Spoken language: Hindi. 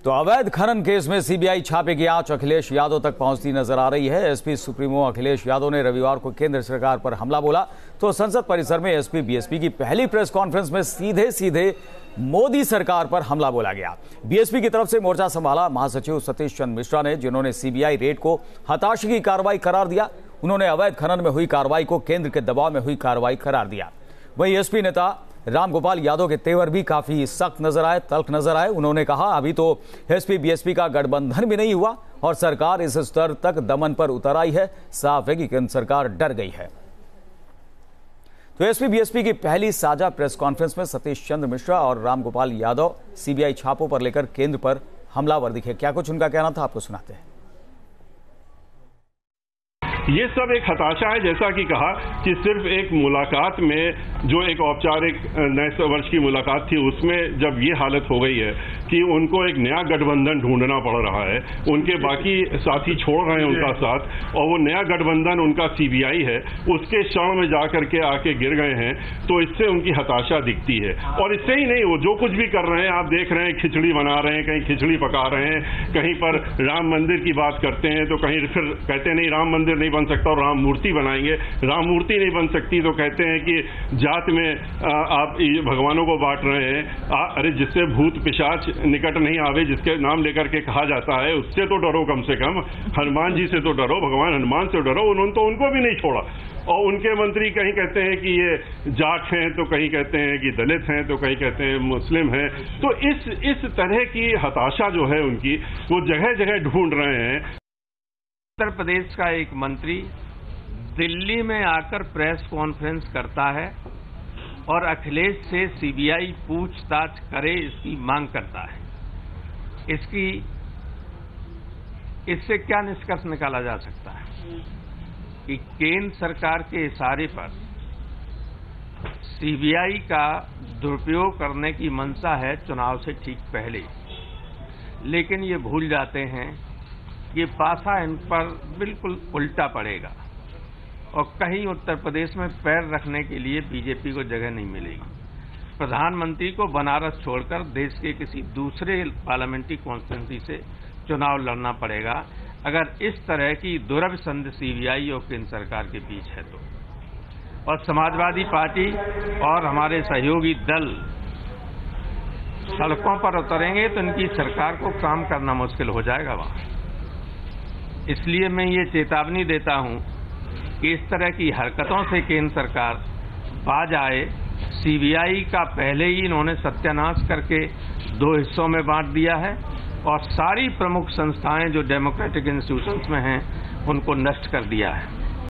तो अवैध खनन केस में सीबीआई छापे की आंच अखिलेश यादव तक पहुंचती नजर आ रही है। एसपी सुप्रीमो अखिलेश यादव ने रविवार को केंद्र सरकार पर हमला बोला तो संसद परिसर में एसपी बीएसपी की पहली प्रेस कॉन्फ्रेंस में सीधे सीधे मोदी सरकार पर हमला बोला गया। बीएसपी की तरफ से मोर्चा संभाला महासचिव सतीश चंद्र मिश्रा ने, जिन्होंने सीबीआई रेड को हताशा की कार्रवाई करार दिया। उन्होंने अवैध खनन में हुई कार्रवाई को केंद्र के दबाव में हुई कार्रवाई करार दिया। वहीं एसपी नेता रामगोपाल यादव के तेवर भी काफी सख्त नजर आए, तल्ख नजर आए। उन्होंने कहा, अभी तो एसपी बीएसपी का गठबंधन भी नहीं हुआ और सरकार इस स्तर तक दमन पर उतर आई है। साफ है कि केंद्र सरकार डर गई है। तो एसपी बीएसपी की पहली साझा प्रेस कॉन्फ्रेंस में सतीश चंद्र मिश्रा और रामगोपाल यादव सीबीआई छापों पर लेकर केंद्र पर हमलावर दिखे। क्या कुछ उनका कहना था, आपको सुनाते हैं। ये सब एक हताशा है, जैसा कि कहा कि सिर्फ एक मुलाकात में जो एक औपचारिक नए वर्ष की मुलाकात थी, उसमें जब ये हालत हो गई है कि उनको एक नया गठबंधन ढूंढना पड़ रहा है, उनके बाकी साथी छोड़ रहे हैं उनका साथ, और वो नया गठबंधन उनका सीबीआई है, उसके शरण में जाकर के आके गिर गए हैं, तो इससे उनकी हताशा दिखती है। और इससे ही नहीं, वो जो कुछ भी कर रहे हैं, आप देख रहे हैं, खिचड़ी बना रहे हैं, कहीं खिचड़ी पका रहे हैं, कहीं पर राम मंदिर की बात करते हैं तो कहीं फिर कहते नहीं राम मंदिर नहीं बन सकता और राम मूर्ति बनाएंगे। राम मूर्ति नहीं बन सकती तो कहते हैं कि जात में आप भगवानों को बांट रहे हैं। अरे जिससे भूत पिशाच निकट नहीं आवे, जिसके नाम लेकर के कहा जाता है, उससे तो डरो, कम से कम हनुमान जी से तो डरो, भगवान हनुमान से डरो। उन्होंने तो उनको भी नहीं छोड़ा। और उनके मंत्री कहीं कहते हैं कि ये जाट हैं, तो कहीं कहते हैं कि दलित हैं, तो कहीं कहते हैं मुस्लिम हैं। तो इस तरह की हताशा जो है उनकी, वो जगह जगह ढूंढ रहे हैं। उत्तर प्रदेश का एक मंत्री दिल्ली में आकर प्रेस कॉन्फ्रेंस करता है और अखिलेश से सीबीआई पूछताछ करे, इसकी मांग करता है। इससे क्या निष्कर्ष निकाला जा सकता है कि केंद्र सरकार के इशारे पर सीबीआई का दुरुपयोग करने की मंशा है चुनाव से ठीक पहले। लेकिन ये भूल जाते हैं ये पासा इन पर बिल्कुल उल्टा पड़ेगा और कहीं उत्तर प्रदेश में पैर रखने के लिए बीजेपी को जगह नहीं मिलेगी। प्रधानमंत्री को बनारस छोड़कर देश के किसी दूसरे पार्लियामेंट्री कॉन्स्टिट्यूंसी से चुनाव लड़ना पड़ेगा अगर इस तरह की दुरभ संधि सीबीआई और केंद्र सरकार के बीच है तो। और समाजवादी पार्टी और हमारे सहयोगी दल सड़कों पर उतरेंगे तो इनकी सरकार को काम करना मुश्किल हो जाएगा वहां। इसलिए मैं ये चेतावनी देता हूं कि इस तरह की हरकतों से केंद्र सरकार बाज आए। सीबीआई का पहले ही इन्होंने सत्यानाश करके 2 हिस्सों में बांट दिया है और सारी प्रमुख संस्थाएं जो डेमोक्रेटिक इंस्टीट्यूशंस में हैं उनको नष्ट कर दिया है।